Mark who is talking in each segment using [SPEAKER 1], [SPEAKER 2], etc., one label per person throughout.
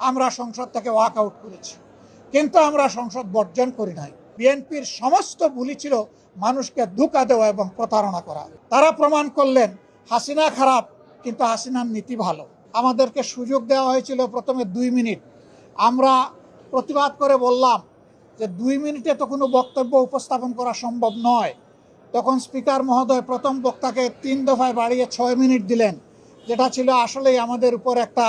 [SPEAKER 1] আমরা সংসদ থেকে ওয়াক আউট করেছি, কিন্তু আমরা সংসদ বর্জন করি নাই। বিএনপির সমস্ত ভুলই ছিল মানুষকে ধোঁকা দেওয়া এবং প্রতারণা করা। তারা প্রমাণ করলেন হাসিনা খারাপ কিন্তু হাসিনার নীতি ভালো। আমাদেরকে সুযোগ দেওয়া হয়েছিল প্রথমে 2 মিনিট। আমরা প্রতিবাদ করে বললাম যে 2 মিনিটে তো কোনো বক্তব্য উপস্থাপন করা সম্ভব নয়। তখন স্পিকার মহোদয় প্রথম বক্তাকে 3 দফায় বাড়িয়ে 6 মিনিট দিলেন, যেটা ছিল আসলেই আমাদের উপর একটা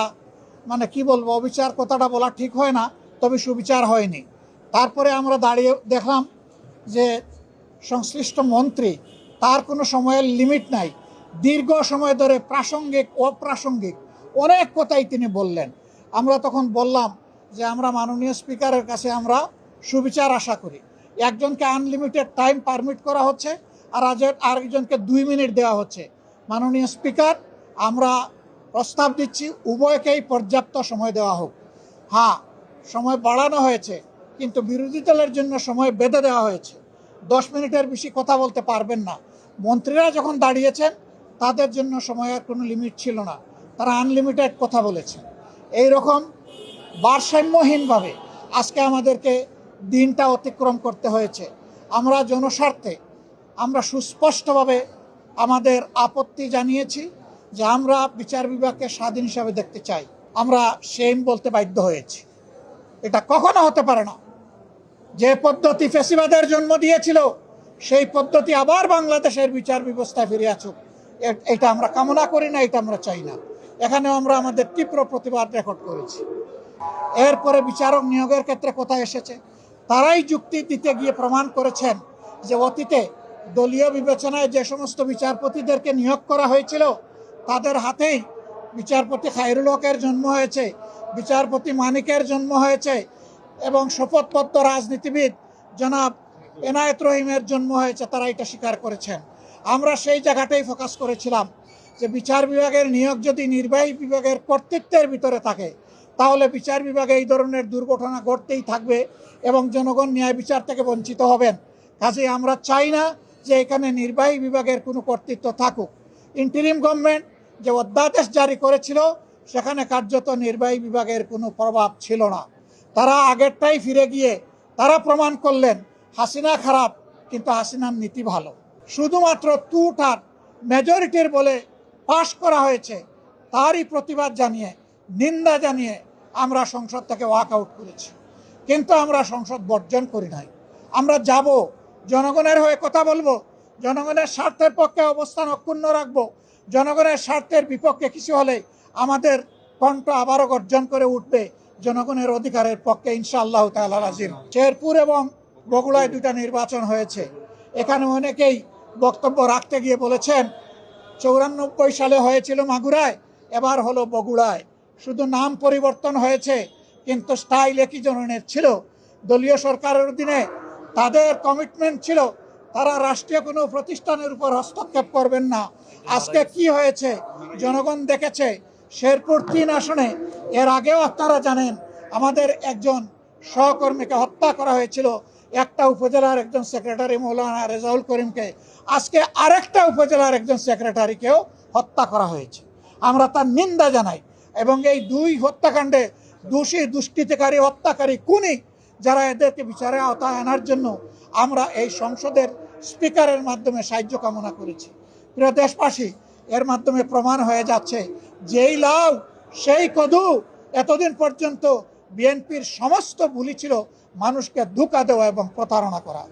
[SPEAKER 1] কি বলবো, অবিচার। কথাটা বলা ঠিক হয় না, তবে সুবিচার হয়নি। তারপরে আমরা দাঁড়িয়ে দেখলাম যে সংশ্লিষ্ট মন্ত্রী, তার কোনো সময়ের লিমিট নাই, দীর্ঘ সময় ধরে প্রাসঙ্গিক অপ্রাসঙ্গিক অনেক কথাই তিনি বললেন। আমরা তখন বললাম যে আমরা মাননীয় স্পিকারের কাছে আমরা সুবিচার আশা করি। একজনকে আনলিমিটেড টাইম পারমিট করা হচ্ছে, আর আরেকজনকে 2 মিনিট দেওয়া হচ্ছে। মাননীয় স্পিকার, আমরা প্রস্তাব দিচ্ছি উভয়কেই পর্যাপ্ত সময় দেওয়া হোক। হ্যাঁ, সময় বাড়ানো হয়েছে, কিন্তু বিরোধী দলের জন্য সময় বেঁধে দেওয়া হয়েছে। 10 মিনিটের বেশি কথা বলতে পারবেন না। মন্ত্রীরা যখন দাঁড়িয়েছেন তাদের জন্য সময়ের কোনো লিমিট ছিল না, তারা আনলিমিটেড কথা বলেছেন। এই রকম ভারসাম্যহীনভাবে আজকে আমাদেরকে দিনটা অতিক্রম করতে হয়েছে। আমরা জনস্বার্থে আমরা সুস্পষ্টভাবে আমাদের আপত্তি জানিয়েছি যে আমরা বিচার বিভাগকে স্বাধীন হিসাবে দেখতে চাই। আমরা সেম বলতে বাধ্য হয়েছি। এটা কখনো হতে পারে না। যে পদ্ধতি ফ্যাসিবাদের জন্ম দিয়েছিল সেই পদ্ধতি আবার বাংলাদেশের বিচার ব্যবস্থায় ফিরে আসুক, এটা আমরা কামনা করি না, এটা আমরা চাই না। এখানেও আমরা আমাদের তীব্র প্রতিবাদ রেকর্ড করেছি। এরপরে বিচারক নিয়োগের ক্ষেত্রে কোথায় এসেছে, তারাই যুক্তি দিতে গিয়ে প্রমাণ করেছেন যে অতীতে দলীয় বিবেচনায় যে সমস্ত বিচারপতিদেরকে নিয়োগ করা হয়েছিল তাদের হাতেই বিচারপতি খায়রুল হকের জন্ম হয়েছে, বিচারপতি মানিকের জন্ম হয়েছে, এবং শপথবদ্ধ রাজনীতিবিদ জনাব এনায়েত রহিমের জন্ম হয়েছে। তারা এটা স্বীকার করেছেন। আমরা সেই জায়গাটাই ফোকাস করেছিলাম যে বিচার বিভাগের নিয়োগ যদি নির্বাহী বিভাগের কর্তৃত্বের ভিতরে থাকে তাহলে বিচার বিভাগে এই ধরনের দুর্ঘটনা ঘটতেই থাকবে এবং জনগণ ন্যায় বিচার থেকে বঞ্চিত হবেন। কাজেই আমরা চাই না যে এখানে নির্বাহী বিভাগের কোনো কর্তৃত্ব থাকুক। ইন্টারিম গভর্নমেন্ট যে অধ্যাদেশ জারি করেছিল সেখানে কার্যত নির্বাহী বিভাগের কোনো প্রভাব ছিল না। তারা আগেরটাই ফিরে গিয়ে তারা প্রমাণ করলেন হাসিনা খারাপ কিন্তু হাসিনার নীতি ভালো। শুধুমাত্র টু-থার্ড মেজরিটির বলে পাশ করা হয়েছে, তারই প্রতিবাদ জানিয়ে নিন্দা জানিয়ে আমরা সংসদ থেকে ওয়াক আউট করেছি, কিন্তু আমরা সংসদ বর্জন করি নাই। আমরা যাব, জনগণের হয়ে কথা বলবো, জনগণের স্বার্থের পক্ষে অবস্থান অক্ষুণ্ণ রাখবো। জনগণের স্বার্থের বিপক্ষে কিছু হলে আমাদের কণ্ঠ আবারও গর্জন করে উঠবে জনগণের অধিকারের পক্ষে ইনশাআল্লাহ তাআলা রাজিম। শেরপুর এবং বগুড়ায় 2টা নির্বাচন হয়েছে। এখানে অনেকেই বক্তব্য রাখতে গিয়ে বলেছেন 94 সালে হয়েছিল মাগুরায়, এবার হলো বগুড়ায়। শুধু নাম পরিবর্তন হয়েছে, কিন্তু স্টাইল একই ধরনের ছিল। দলীয় সরকারের অধীনে তাদের কমিটমেন্ট ছিল তারা রাষ্ট্রীয় কোনো প্রতিষ্ঠানের উপর হস্তক্ষেপ করবেন না। আজকে কি হয়েছে জনগণ দেখেছে। শেরপুর 3 আসনে এর আগেও আপনারা জানেন আমাদের একজন সহকর্মীকে হত্যা করা হয়েছিল, একটা উপজেলার একজন সেক্রেটারি মৌলানা রেজাউল করিমকে। আজকে আরেকটা উপজেলার একজন সেক্রেটারিকেও হত্যা করা হয়েছে। আমরা তার নিন্দা জানাই এবং এই 2 হত্যাকাণ্ডে দোষী, দুষ্কৃতিকারী, হত্যাকারী, খুনি যারা, এদেরকে বিচারে আওতায় আনার জন্য আমরা এই সংসদের স্পিকারের মাধ্যমে সাহায্য কামনা করেছি। প্রিয় দেশবাসী, এর মাধ্যমে প্রমাণ হয়ে যাচ্ছে যেই লাউ সেই কদু। এতদিন পর্যন্ত বিএনপির সমস্ত ভুলই ছিল মানুষকে ধোঁকা দেওয়া এবং প্রতারণা করা।